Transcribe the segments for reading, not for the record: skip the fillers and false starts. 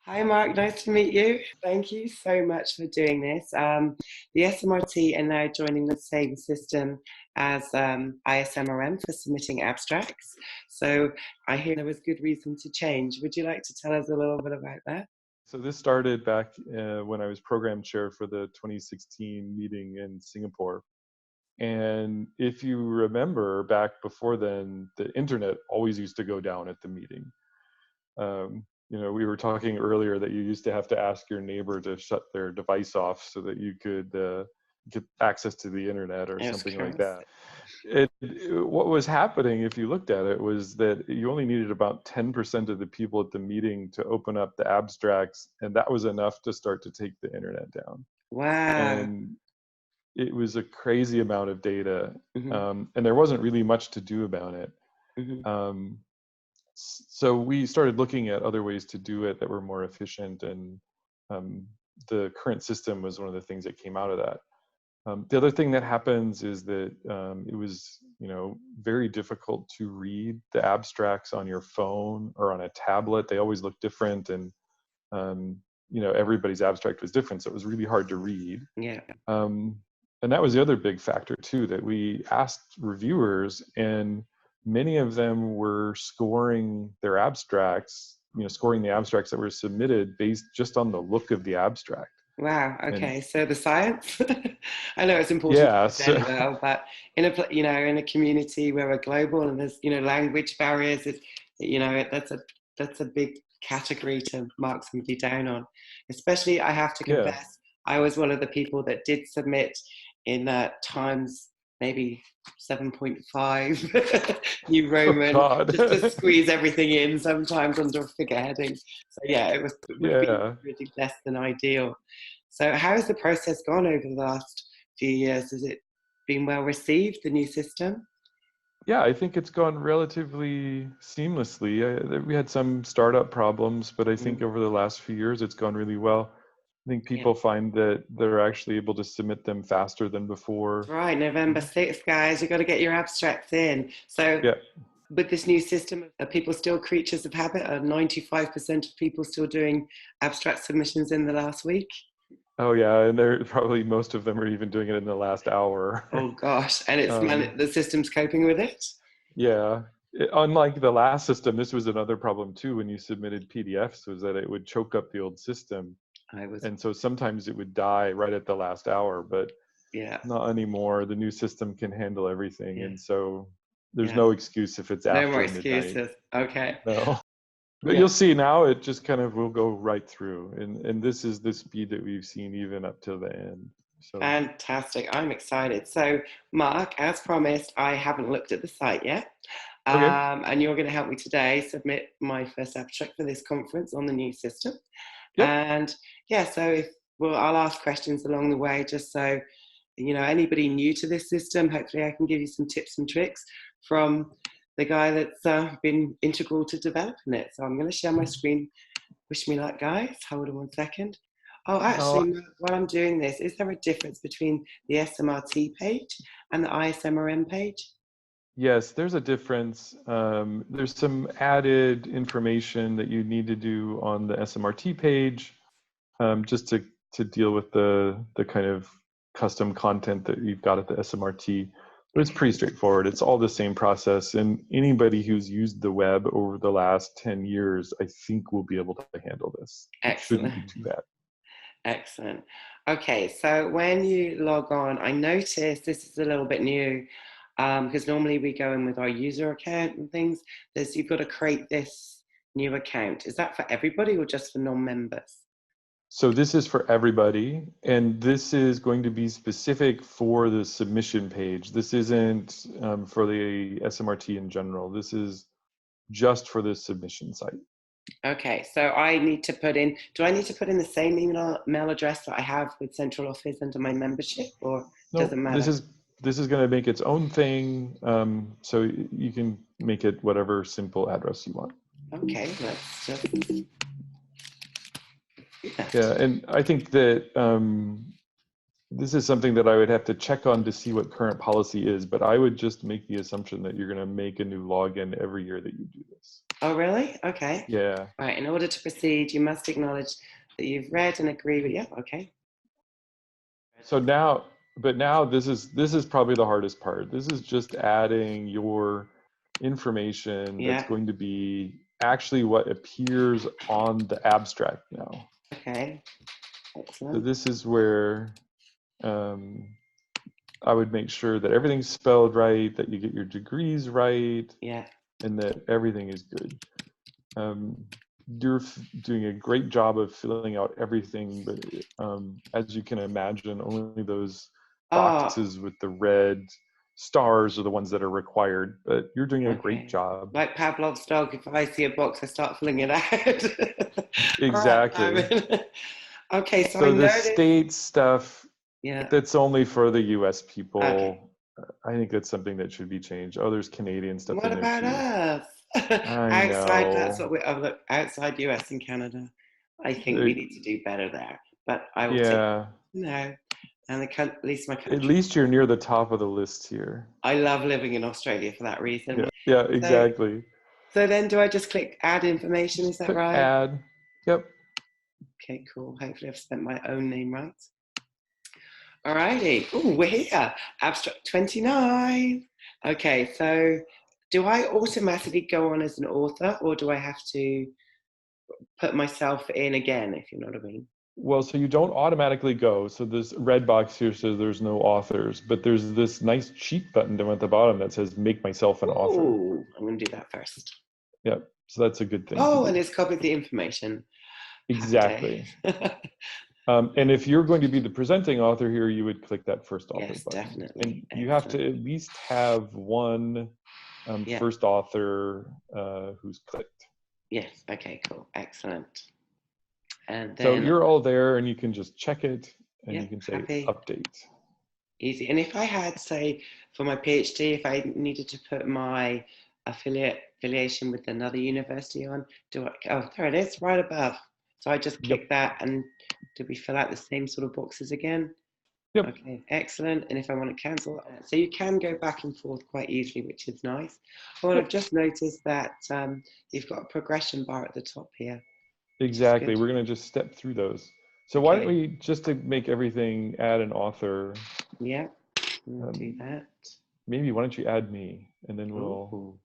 Hi, Mark. Nice to meet you. Thank you so much for doing this. The SMRT are now joining the same system as ISMRM for submitting abstracts. So I hear there was good reason to change. Would you like to tell us a little bit about that? So this started back when I was program chair for the 2016 meeting in Singapore. And if you remember back before then, the internet always used to go down at the meeting. We were talking earlier that you used to have to ask your neighbor to shut their device off so that you could get access to the internet or something like that. What was happening, if you looked at it, was that you only needed about 10% of the people at the meeting to open up the abstracts, and that was enough to start to take the internet down. Wow. And it was a crazy amount of data, Mm-hmm. and there wasn't really much to do about it. Mm-hmm. So we started looking at other ways to do it that were more efficient, and the current system was one of the things that came out of that. The other thing that happens is that it was, very difficult to read the abstracts on your phone or on a tablet. They always look different, and everybody's abstract was different, so it was really hard to read. Yeah. And that was the other big factor too, that we asked reviewers, and many of them were scoring their abstracts, scoring the abstracts that were submitted based just on the look of the abstract. Wow. Okay. And so the science. I know it's important to well, but in a community where we're global and there's language barriers, that's a big category to mark somebody down on. Especially, I have to confess, I was one of the people that did submit in times maybe 7.5 New Roman, just to squeeze everything in, sometimes under a figure heading. So it would have been really less than ideal. So how has the process gone over the last few years? Has it been well received, the new system? Yeah, I think it's gone relatively seamlessly. We had some startup problems, but I think over the last few years, it's gone really well. I think people find that they're actually able to submit them faster than before. That's right, November 6th, guys, you've got to get your abstracts in. So with this new system, are people still creatures of habit? Are 95% of people still doing abstract submissions in the last week? Oh yeah, and probably most of them are even doing it in the last hour. Oh gosh, and the system's coping with it? Yeah. Unlike the last system, this was another problem too when you submitted PDFs, was that it would choke up the old system. And so sometimes it would die right at the last hour, but not anymore. The new system can handle everything. And so there's no excuse if it's after midnight. No more excuses. Okay. No. But you'll see now it just kind of will go right through. And this is the speed that we've seen even up to the end. So. Fantastic. I'm excited. So, Mark, as promised, I haven't looked at the site yet. And you're going to help me today submit my first abstract for this conference on the new system. And I'll ask questions along the way, just so anybody new to this system, hopefully I can give you some tips and tricks from the guy that's been integral to developing it. So I'm going to share my screen. Wish me luck, guys. Hold on 1 second. Oh, actually, while I'm doing this, is there a difference between the SMRT page and the ISMRM page? Yes, there's a difference. There's some added information that you need to do on the SMRT page, just to deal with the kind of custom content that you've got at the SMRT. But it's pretty straightforward. It's all the same process, and anybody who's used the web over the last 10 years, I think, will be able to handle this. Excellent. It shouldn't be too bad. Excellent. Okay, so when you log on, I noticed this is a little bit new, because normally we go in with our user account and things. You've got to create this new account. Is that for everybody or just for non-members? So this is for everybody, and this is going to be specific for the submission page. This isn't for the SMRT in general. This is just for the submission site. Okay, so do I need to put in the same email address that I have with central office under my membership, or does it matter? This is going to make its own thing, so you can make it whatever simple address you want. Okay, let's just... Yeah, and I think that this is something that I would have to check on to see what current policy is, but I would just make the assumption that you're going to make a new login every year that you do this. Oh, really? Okay. Yeah. Right. In order to proceed, you must acknowledge that you've read and agree with. Yeah. Okay. So now, but now this is probably the hardest part. This is just adding your information that's Yeah. going to be actually what appears on the abstract now. Okay. So Excellent. this is where I would make sure that everything's spelled right, that you get your degrees right, Yeah. and that everything is good. You're doing a great job of filling out everything, but as you can imagine, only those Oh, boxes with the red stars are the ones that are required, but you're doing a great okay. job. Like Pavlov's dog, if I see a box, I start filling it out. All right. Exactly. Okay, so I So the noticed. state stuff, Yeah. that's only for the US Okay. people. I think that's something that should be changed. Oh, there's Canadian stuff What in there about too. us? I Outside, that's know. what we. Oh, look, outside US and Canada. I think Uh, we need to do better there. But I will take. yeah. No, and at least my At country. least you're near the top of the list here. I love living in Australia for that reason. Yeah. Yeah, So, exactly. so then, do I just click add information? Is Just that click right? add. Yep. Okay, cool. Hopefully, I've spent my own name right. Alrighty. Oh, we're here. Abstract 29. Okay, so do I automatically go on as an author, or do I have to put myself in again, if you know what I mean? Well, so you don't automatically go. So this red box here says there's no authors, but there's this nice cheat button down at the bottom that says make myself an author. Oh, I'm going to do that first. Yep. So that's a good thing to Oh, and do. it's copied the information. Happy day. Exactly. And if you're going to be the presenting author here, you would click that first author Yes, button. And definitely. you have to Excellent. at least have one Yeah. first author who's clicked. Yes. Okay, cool. Excellent. And So then, you're all there and you can just check it and yeah, you can say happy. update. Easy. And if I had, say, for my PhD, if I needed to put my affiliation with another university on, oh, there it is, right above. So I just Yep. click that, and do we fill out the same sort of boxes again? Yep. Okay, excellent. And if I want to cancel, so you can go back and forth quite easily, which is nice. Oh, and I've Yep. just noticed that you've got a progression bar at the top here, which is Exactly. good. We're going to just step through those. So why don't Okay, we, just to make everything, add an author. yeah, we'll do Um, that. maybe why don't you add me and then we'll, Ooh.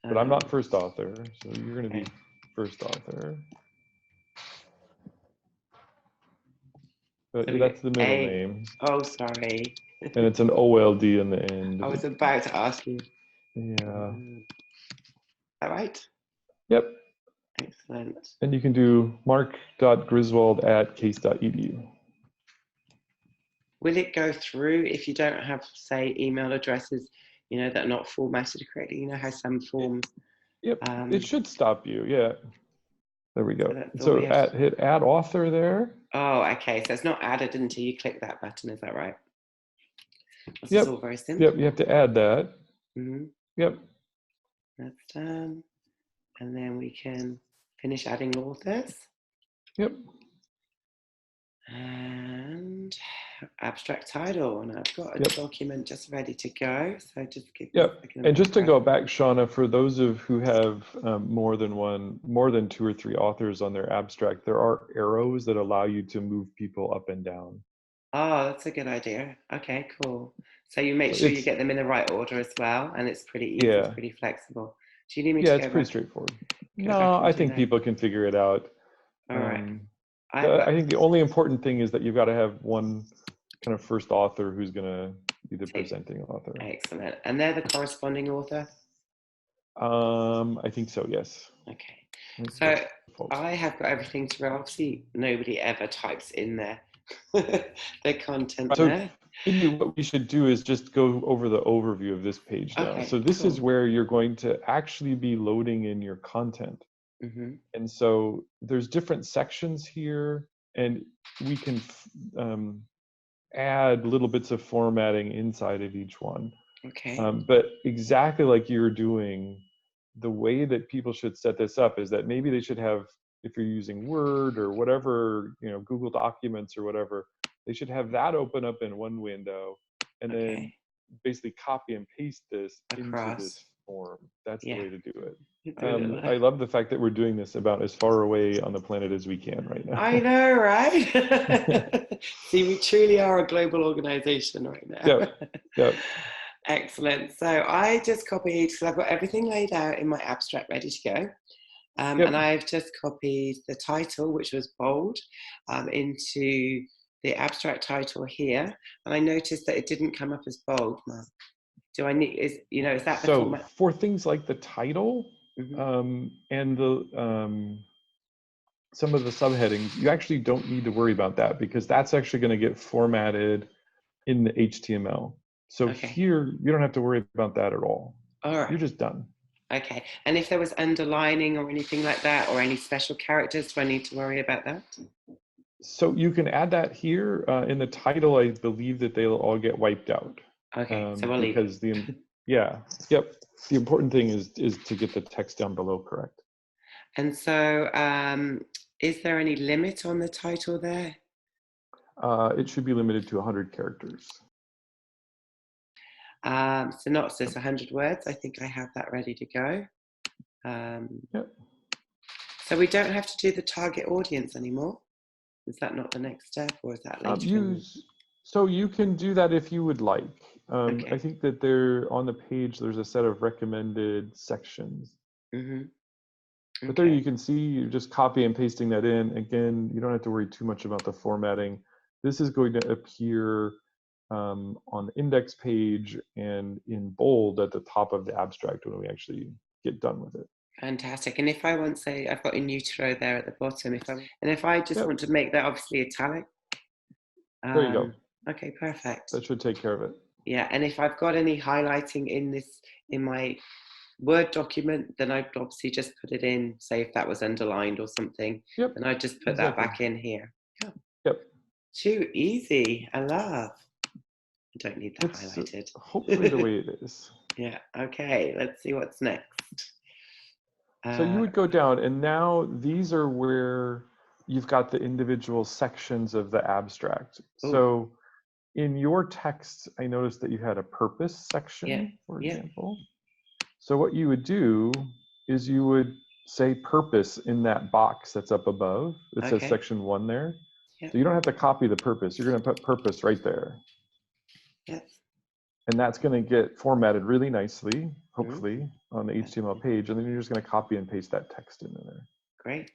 but I'm not Um, first author. So you're going to be okay. first author. But So we that's get the middle A. name. Oh, sorry. And it's an OLD in the end I of was it. about to ask you. Yeah. All right. Yep. Excellent. And you can do mark.griswold@case.edu. Will it go through if you don't have, say, email addresses, that are not formatted correctly? You know how some forms. Yep. It Um, should stop you. Yeah. There we so go. that's all we So have. hit add author there. Oh, okay. So it's not added until you click that button. Is that right? This is all Yep. very Yep. You simple. have to add that. Mm-hmm. Yep. That's done. And then we can finish adding authors. Yep. And abstract title. And I've got a Yep. document just ready to go. So just give me a Yep. second. And just to go back, Shawna, for those of who have more than 2 or 3 authors on their abstract, there are arrows that allow you to move people up and down. Oh, that's a good idea. Okay, cool. So you make So sure you it's, get them in the right order as well, and it's pretty easy, it's yeah, pretty flexible. Do you need me yeah, to it's pretty straightforward. go No, back and I do think that? people can figure it out. All right. I think the only important thing is that you've got to have one kind of first author who's going to be the presenting author. Excellent. And they're the corresponding author? I think so, yes. Okay. I think So that's default. I have got everything to roll. Obviously, nobody ever types in their content So there. maybe what we should do is just go over the overview of this page now. Okay, So this is cool. where you're going to actually be loading in your content. Mm-hmm. And so there's different sections here, and we can add little bits of formatting inside of each one. Okay. But exactly like you're doing, the way that people should set this up is that maybe they should have, if you're using Word or whatever, Google Documents or whatever, they should have that open up in one window and then Okay. basically copy and paste this into this Across. form. That's the Yeah. way to do it. Doing it I love the fact that we're doing this about as far away on the planet as we can right now. I know, right? See, we truly are a global organization right now. Yep. Yep. Excellent. So I just copied, because I've got everything laid out in my abstract ready to go. Yep. And I've just copied the title, which was bold, into the abstract title here. And I noticed that it didn't come up as bold, Mark. Do I need, is that the So format? for things like the title, and the some of the subheadings, you actually don't need to worry about that, because that's actually going to get formatted in the HTML. So here, you don't have to worry about that at all. All right. You're just done. Okay. And if there was underlining or anything like that, or any special characters, do I need to worry about that? So you can add that here in the title. I believe that they'll all get wiped out. Okay, so we'll leave it. The important thing is to get the text down below correct. And so, is there any limit on the title there? It should be limited to 100 characters. Synopsis, 100 words. I think I have that ready to go. Yep. So we don't have to do the target audience anymore? Is that not the next step, or is that later? So you can do that if you would like. I think that on the page, there's a set of recommended sections. But there you can see, you're just copy and pasting that in. Again, you don't have to worry too much about the formatting. This is going to appear on the index page and in bold at the top of the abstract when we actually get done with it. Fantastic. And if I want to say, I've got in utero there at the bottom, if I just want to make that obviously italic. There you go. Okay, perfect. That should take care of it. Yeah, and if I've got any highlighting in my Word document, then I'd obviously just put it in, say if that was underlined or something, and I'd just put that back in here. Oh. Yep. Too easy. I love. I don't need that highlighted. Hopefully the way it is. Yeah, okay, let's see what's next. So you would go down, and now these are where you've got the individual sections of the abstract. So in your text, I noticed that you had a purpose section, for example. So what you would do is you would say purpose in that box that's up above. It says section 1 there. So you don't have to copy the purpose. You're going to put purpose right there. And that's going to get formatted really nicely, hopefully, on the HTML page. And then you're just going to copy and paste that text in there. Great.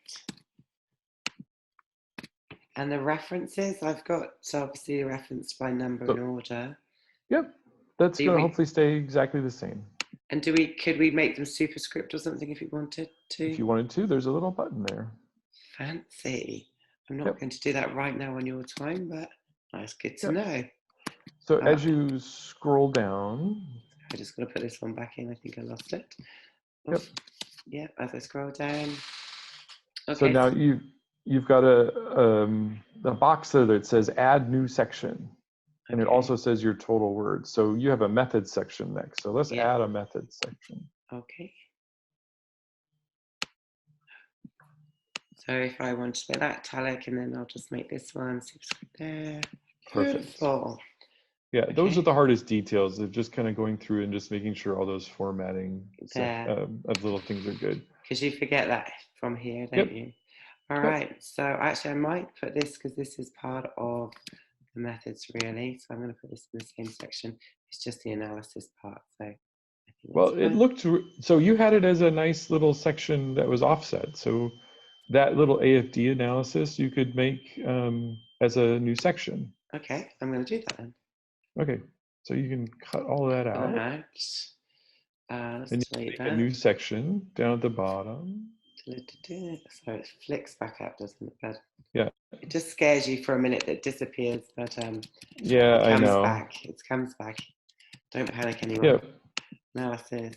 And the references, I've got, so obviously referenced by number and order. Yep. That's going to hopefully stay exactly the same. And could we make them superscript or something if you wanted to? If you wanted to, there's a little button there. Fancy. I'm not going to do that right now on your time, but that's good to know. So as you scroll down, I'm just going to put this one back in. I think I lost it. Yep. Yeah, as I scroll down. Okay. So now you've got a box there that says add new section. And it also says your total words. So you have a method section next. So let's add a method section. Okay. So if I want to put that italic, and then I'll just make this one superscript there. Beautiful. Yeah, those are the hardest details of just kind of going through and just making sure all those formatting of little things are good. Because you forget that from here, don't you? All right. So actually, I might put this, because this is part of the methods really. So I'm going to put this in the same section. It's just the analysis part. So well, it looked, so you had it as a nice little section that was offset. So that little AFD analysis you could make as a new section. Okay, I'm going to do that then. Okay, so you can cut all that out. Let's and you make a new section down at the bottom. So it flicks back up, doesn't it? But yeah. It just scares you for a minute. It disappears, but yeah, it comes I know. back. It comes back. Don't panic anymore. Yep. Analysis.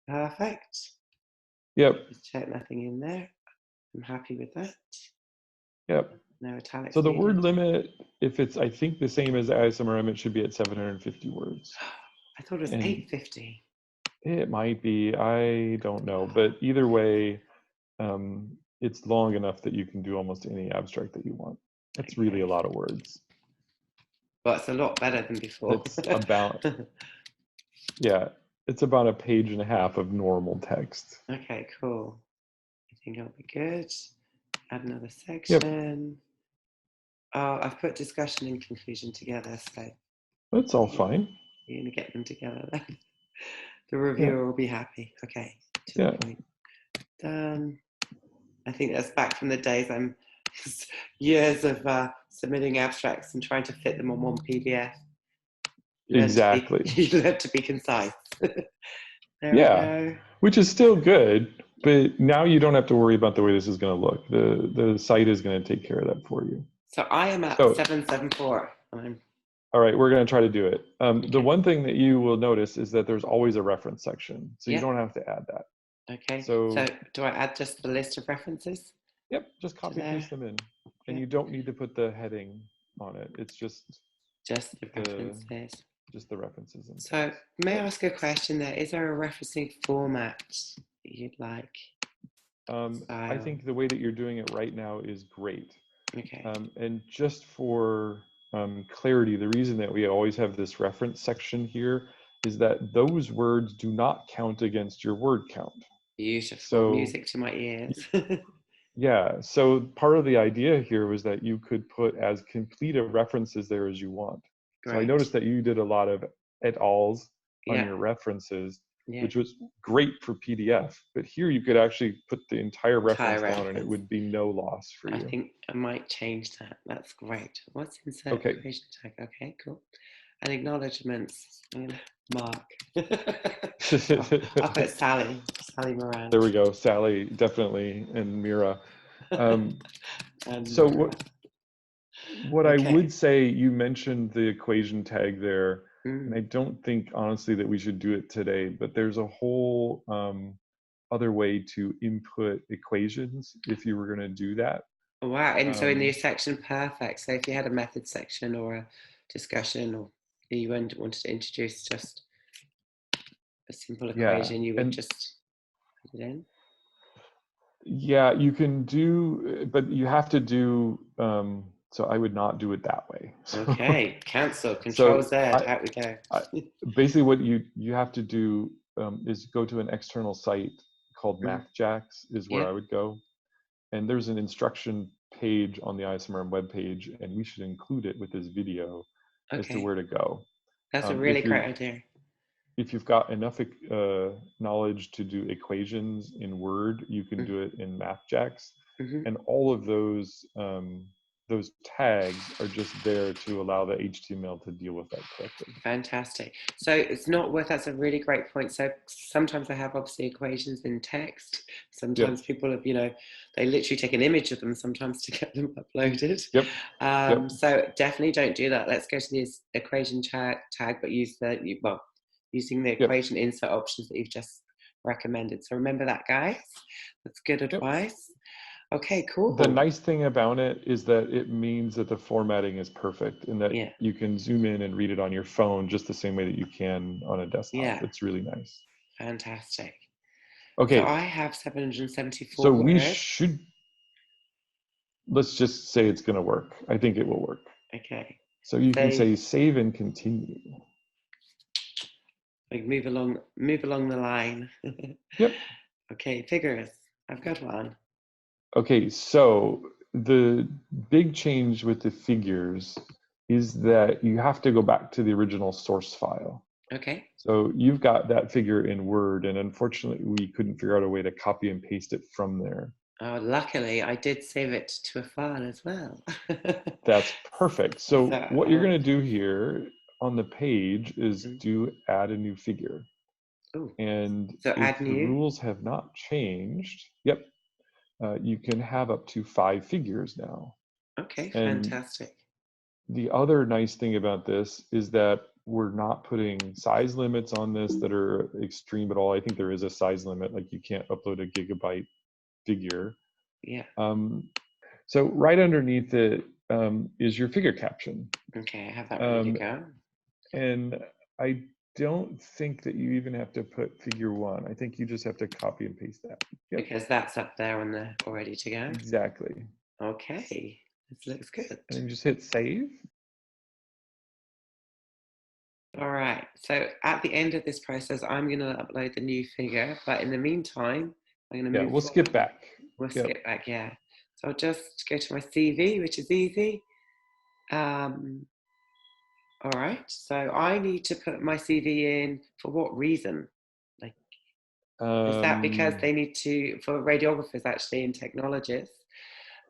Perfect. Yep. Just check nothing in there. I'm happy with that. Yep. No italics. So the word limit, if it's, I think, the same as the ISMRM, it should be at 750 words. I thought it was 850. It might be. I don't know. But either way, it's long enough that you can do almost any abstract that you want. That's really a lot of words. Well, it's a lot better than before. It's about, yeah. It's about a page and a half of normal text. Okay, cool. I think that'll be good. Add another Yep. section. Oh, I've put discussion and conclusion together, so That's all fine. you're going to get them together then. The Yeah. reviewer will be happy. Okay, to the Yeah. point. Done. I think that's back from the days years of submitting abstracts and trying to fit them on one PDF. Exactly. You learn to be concise. There we Yeah. go. Which is still good, but now you don't have to worry about the way this is going to look. The site is going to take care of that for you. So I am at 774. All right, we're going to try to do it. Okay. The one thing that you will notice is that there's always a reference section, so you don't have to add that. Okay. So do I add just the list of references? Yep, just copy and paste them in. And you don't need to put the heading on it. It's just the references. Just the references. So may I ask a question there? Is there a referencing format you'd like? I think the way that you're doing it right now is great. Okay. And just for clarity, the reason that we always have this reference section here is that those words do not count against your word count. Beautiful. So, music to my ears. Yeah, so part of the idea here was that you could put as complete of references there as you want. Great. So I noticed that you did a lot of et als on your references, which was great for PDF. But here you could actually put the entire reference down and it would be no loss for you. I think I might change that. That's great. What's insert equation tag? Okay, cool. And acknowledgements. Mark. I'll put Sally Moran. There we go, Sally, definitely, and Mira. So what I would say, you mentioned the equation tag there, and I don't think honestly that we should do it today, but there's a whole other way to input equations if you were going to do that. Wow, and so in the section, perfect. So if you had a method section or a discussion, or you wanted to introduce just a simple equation, you would just put it in? Yeah, you can do, but you have to do, so I would not do it that way. Okay, cancel, Control Z, out we go. Basically what you have to do is go to an external site called MathJax is where I would go. And there's an instruction page on the ISMRM webpage, and we should include it with this video as to where to go. That's a really great idea. If you've got enough knowledge to do equations in Word, you can do it in MathJax. And all of those tags are just there to allow the HTML to deal with that correctly. Fantastic. So it's not worth, that's a really great point. So sometimes I have obviously equations in text. Sometimes people have, they literally take an image of them sometimes to get them uploaded. So definitely don't do that. Let's go to this equation tag, but use using the equation insert options that you've just recommended. So remember that, guys. That's good advice. Okay, cool. The nice thing about it is that it means that the formatting is perfect and that you can zoom in and read it on your phone just the same way that you can on a desktop. It's really nice. Fantastic. Okay. So I have 774 So words. Let's just say it's going to work. I think it will work. Okay. So you can say save and continue. Like move along the line. Yep. Okay, figures. I've got one. Okay, so the big change with the figures is that you have to go back to the original source file. Okay. So you've got that figure in Word, and unfortunately we couldn't figure out a way to copy and paste it from there. Oh, luckily I did save it to a file as well. That's perfect. So what you're going to do here on the page is do add a new figure. Ooh. And so if the rules have not changed, you can have up to 5 figures now. Okay, fantastic. The other nice thing about this is that we're not putting size limits on this that are extreme at all. I think there is a size limit, like you can't upload a gigabyte figure. Yeah. So right underneath it is your figure caption. Okay, I have that ready to go. And I don't think that you even have to put figure 1. I think you just have to copy and paste that. Because that's up there on the ready to go. Exactly. Okay, this looks good. And then just hit save. All right. So at the end of this process, I'm going to upload the new figure. But in the meantime, I'm going to Yeah, move we'll forward. skip back. We'll Yep. skip back, yeah. So I'll just go to my CV, which is easy. All right. So I need to put my CV in for what reason? Like, is that because they need to, for radiographers actually and technologists,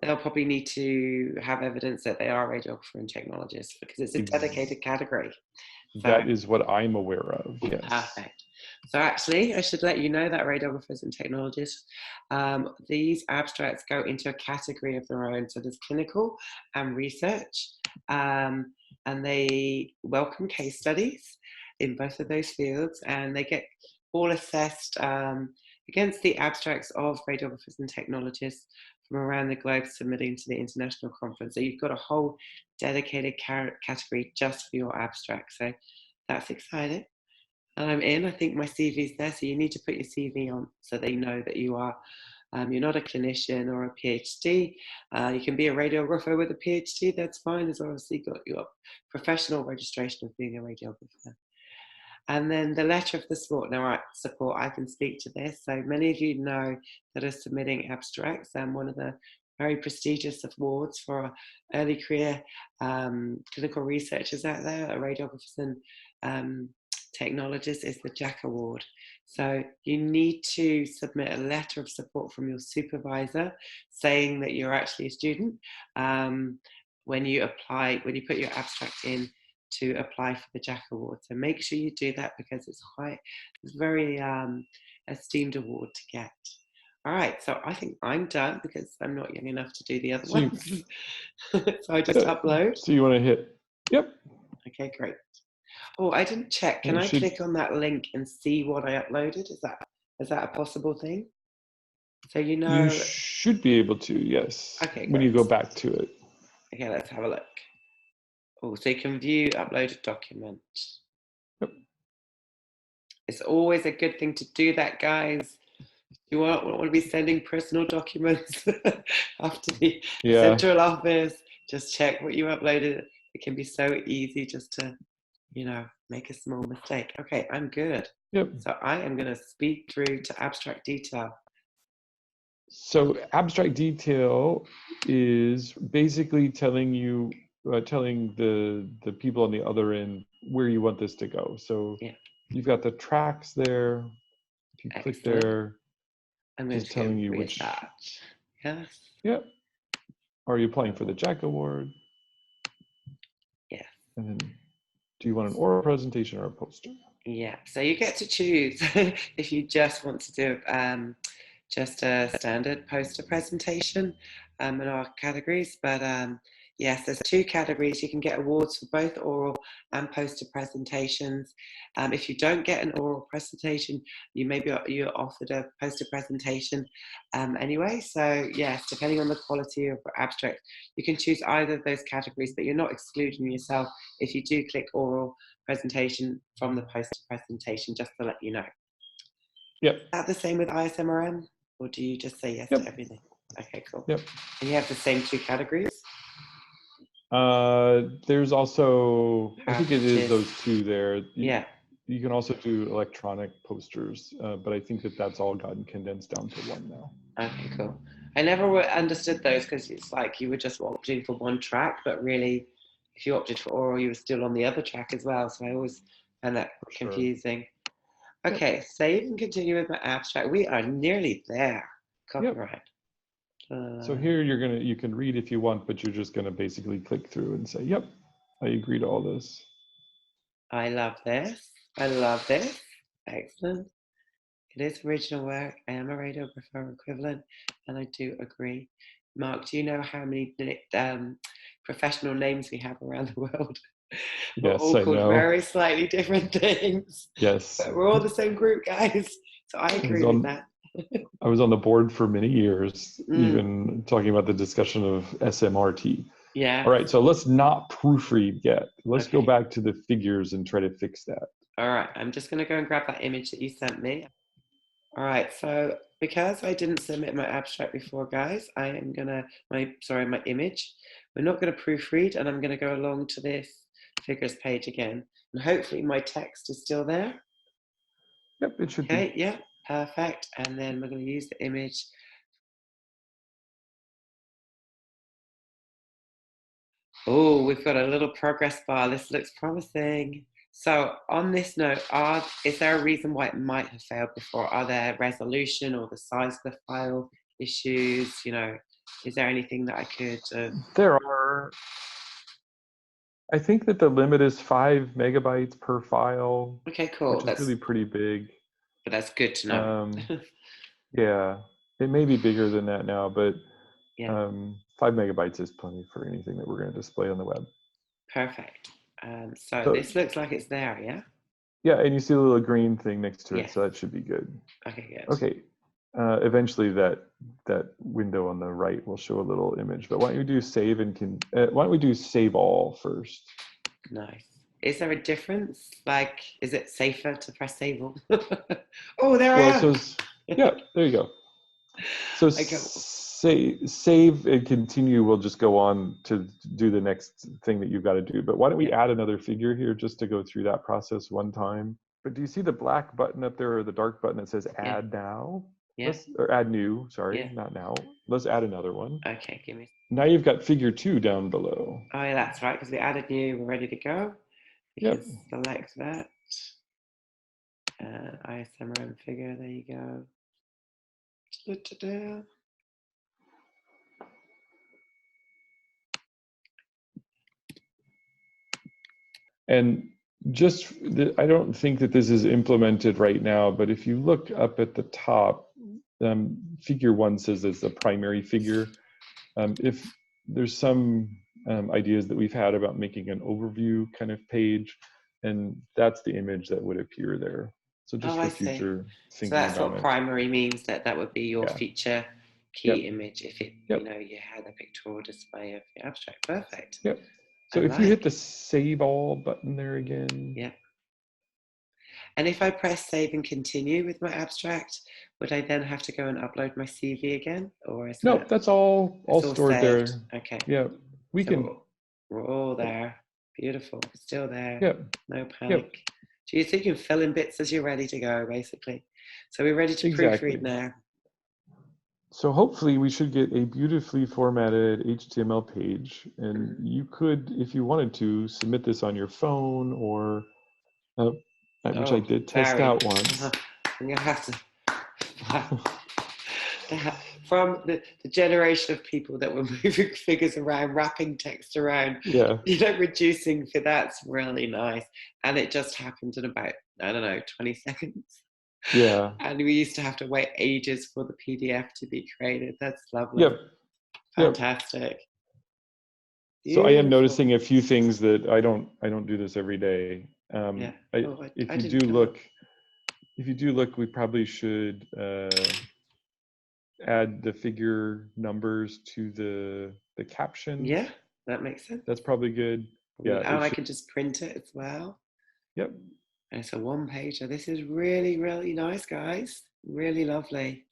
they'll probably need to have evidence that they are a radiographer and technologist because it's a dedicated category. So, that is what I'm aware of, yes. perfect. So actually, I should let you know that radiographers and technologists, these abstracts go into a category of their own. So there's clinical and research, and they welcome case studies in both of those fields, and they get all assessed against the abstracts of radiographers and technologists from around the globe submitting to the international conference. So you've got a whole dedicated category just for your abstract. So that's exciting. And I'm in. I think my CV's there. So you need to put your CV on so they know that you are, you're not a clinician or a PhD. You can be a radiographer with a PhD. That's fine, as long as you got your professional registration of being a radiographer. And then the letter of the support. Now, I can speak to this. So many of you know that are submitting abstracts, and one of the very prestigious awards for early career clinical researchers out there, radiographers and technologists, is the Jack Award. So you need to submit a letter of support from your supervisor saying that you're actually a student when you put your abstract in to apply for the Jack Award. So make sure you do that because it's a very esteemed award to get. All right, so I think I'm done because I'm not young enough to do the other ones. So I just upload. So you want to hit, yep. Okay, great. Oh, I didn't check. Can I click on that link and see what I uploaded? Is that a possible thing? So you should be able to, yes. Okay, when great. you go back to it. Okay, let's have a look. Oh, so you can view uploaded document. Yep. It's always a good thing to do that, guys. You won't want to be sending personal documents after the central office. Just check what you uploaded. It can be so easy just to, make a small mistake. Okay, I'm good. Yep. So I am going to speed through to abstract detail. So abstract detail is basically telling you, telling the people on the other end where you want this to go. So you've got the tracks there. If you click there, I'm just telling you which. Yes. Yep. Are you applying for the Jack Award? Yes. And then, do you want an oral presentation or a poster? Yeah. So you get to choose if you just want to do just a standard poster presentation in our categories. But yes, there's 2 categories. You can get awards for both oral and poster presentations. If you don't get an oral presentation, you're offered a poster presentation anyway. So yes, depending on the quality of abstract, you can choose either of those categories, but you're not excluding yourself if you do click oral presentation from the poster presentation, just to let you know. Yep. Is that the same with ISMRM, or do you just say yes to everything? Okay, cool. Yep. And you have the same 2 categories? There's also, I think it is those 2 there. You can also do electronic posters, but I think that's all gotten condensed down to 1 now. Okay, cool. I never understood those because it's like you were just opting for 1 track, but really, if you opted for oral, you were still on the other track as well. So I always found that confusing. Sure. Okay, save and continue with my abstract. We are nearly there. Copyright. So here you can read if you want, but you're just gonna basically click through and say, yep, I agree to all this. I love this. I love this. Excellent. It is original work. I am a radiographer equivalent, and I do agree. Mark, do you know how many professional names we have around the world? We're Yes, all I called know. very slightly different things. Yes. But we're all the same group, guys. So I agree with that. I was on the board for many years, even talking about the discussion of SMRT. Yeah. All right, so let's not proofread yet. Let's go back to the figures and try to fix that. All right, I'm just going to go and grab that image that you sent me. All right, so because I didn't submit my abstract before, guys, I am gonna, my image, we're not gonna proofread, and I'm gonna go along to this figures page again. And hopefully my text is still there. Yep, it should Okay, be. yeah, perfect. And then we're going to use the image. Oh, we've got a little progress bar. This looks promising. So on this note, is there a reason why it might have failed before? Are there resolution or the size of the file issues? You know, is there anything that I could? There are. I think that the limit is 5 megabytes per file. Okay, cool. Which is really pretty big. But that's good to know. Yeah, it may be bigger than that now, but yeah. 5 megabytes is plenty for anything that we're going to display on the web. Perfect. So this looks like it's there, yeah? Yeah, and you see the little green thing next to it, yes. so that should be good. Okay, good. Okay. Eventually that window on the right will show a little image, but why don't you do save and why don't we do save all first? Nice. Is there a difference? Like, is it safer to press save all? Oh, there I am. Yeah, there you go. So save and continue will just go on to do the next thing that you've got to do. But why don't we add another figure here just to go through that process one time? But do you see the black button up there or the dark button that says add now? Yeah. Or add new, sorry, not now. Let's add another one. Okay, give me. Now you've got figure 2 down below. Oh, yeah, that's right, because we added new, we're ready to go. You can select that. ISMRM figure, there you go. Ta-da-da-da. And just, I don't think that this is implemented right now, but if you look up at the top, figure 1 says it's a primary figure. If there's some ideas that we've had about making an overview kind of page, and that's the image that would appear there. So just for future thinking about it. So that's what primary means, that would be your feature key image if it, you know, you had a pictorial display of the abstract. Perfect. Yep. So if you hit the save all button there again. Yeah. And if I press save and continue with my abstract, would I then have to go and upload my CV again? Or is nope, that's all stored there. Okay. Yeah, we're all there. Beautiful. Still there. Yep. No panic. So you can fill in bits as you're ready to go, basically. So we're ready to proofread now. So hopefully we should get a beautifully formatted HTML page, and you could, if you wanted to, submit this on your phone or, which I did test out once. I'm gonna have to. From the generation of people that were moving figures around, wrapping text around, reducing for that's really nice. And it just happened in about, I don't know, 20 seconds. Yeah. And we used to have to wait ages for the PDF to be created. That's lovely. Yep. Fantastic. So I am noticing a few things that I don't do this every day. If you do look, we probably should add the figure numbers to the captions. Yeah, that makes sense. That's probably good. Yeah. And I can just print it as well. Yep. And it's a one-pager. This is really, really nice, guys. Really lovely.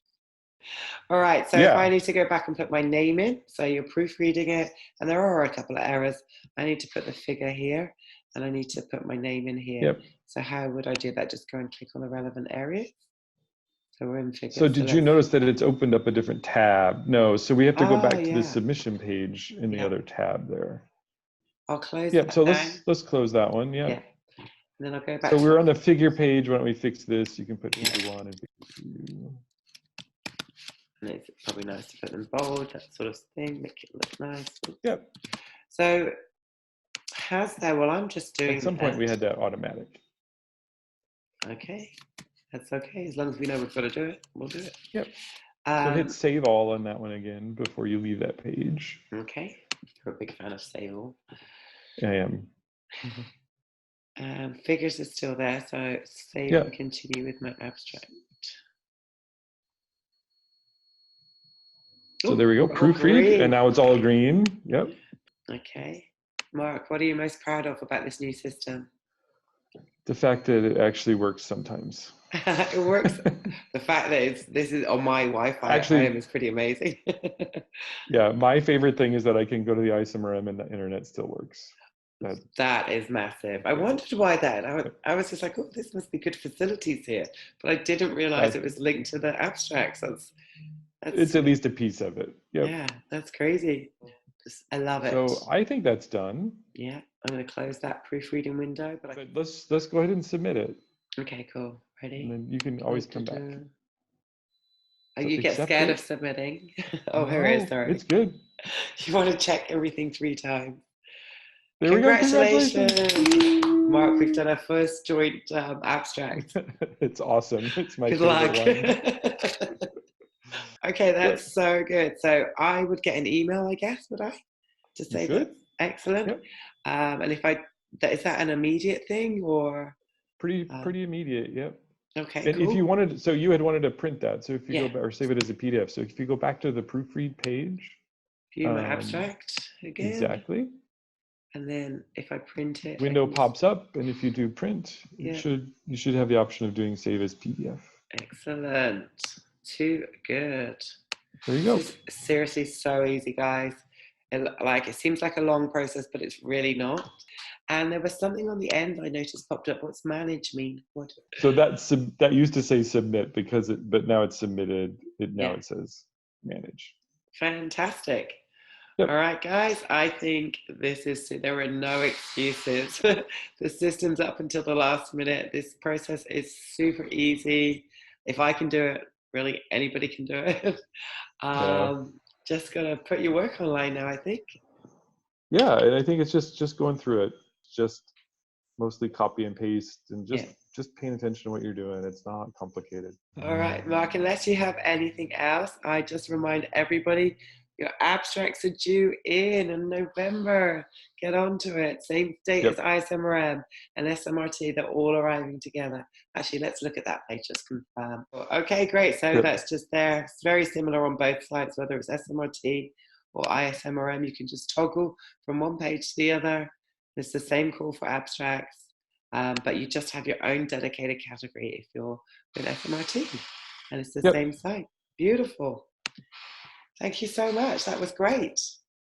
All right, so if I need to go back and put my name in, so you're proofreading it, and there are a couple of errors, I need to put the figure here, and I need to put my name in here. Yep. So how would I do that? Just go and click on the relevant areas. So we're in figures. So did you notice that it's opened up a different tab? No, so we have to go back to the submission page in the other tab there. I'll close that. So let's close that one. Yeah. And then I'll go back. So we're on the figure page. Why don't we fix this? You can put figure 1 and figure 2. And it's probably nice to put them bold, that sort of thing, make it look nice. Yep. So well, I'm just doing. At some point we had that automatic. Okay. That's okay. As long as we know we've got to do it, we'll do it. Yep. So hit save all on that one again before you leave that page. Okay. You're a big fan of save all. I am. Figures are still there, so save and continue with my abstract. So there we go, proofread, and now it's all green. Yep. Okay. Mark, what are you most proud of about this new system? The fact that it actually works sometimes. It works. The fact that this is on my Wi-Fi at home is pretty amazing. Yeah, my favorite thing is that I can go to the ISMRM and the internet still works. That is massive. I wondered why that. I was just like, oh, this must be good facilities here. But I didn't realize it was linked to the abstracts. It's at least a piece of it. Yep. Yeah, that's crazy. I love it. So I think that's done. Yeah, I'm going to close that proofreading window. But let's go ahead and submit it. Okay, cool. Ready? And then you can always come back. Oh, you get scared of submitting. Oh, here it is. Sorry. It's good. You want to check everything 3 times. There we go. Congratulations. Mark, we've done our first joint abstract. It's awesome. It's my good favorite luck. One. Okay, that's so good. So I would get an email, I guess, would I? To say that. Excellent. Yep. And if is that an immediate thing or? Pretty immediate, yep. Okay, and cool. If you wanted, so you had wanted to print that. So if you go back or save it as a PDF. So if you go back to the proofread page. View my abstract again. Exactly. And then if I print it. Window pops up, and if you do print, you should have the option of doing save as PDF. Excellent. Too good. There you go. This is seriously so easy, guys. It seems like a long process, but it's really not. And there was something on the end I noticed popped up. What's manage mean? What? So that used to say submit but now it's submitted. It says manage. Fantastic. Yep. All right, guys. I think there are no excuses. The system's up until the last minute. This process is super easy. If I can do it, really anybody can do it. Just gotta put your work online now, I think. Yeah, and I think it's just going through it. Just mostly copy and paste and just paying attention to what you're doing. It's not complicated. All right, Mark, unless you have anything else, I just remind everybody your abstracts are due in November. Get onto it. Same date as ISMRM and SMRT. They're all arriving together. Actually, let's look at that page, just confirm. Okay, great. So that's just there. It's very similar on both sides, whether it's SMRT or ISMRM. You can just toggle from one page to the other. It's the same call for abstracts, but you just have your own dedicated category if you're with SMRT. And it's the same site. Beautiful. Thank you so much. That was great.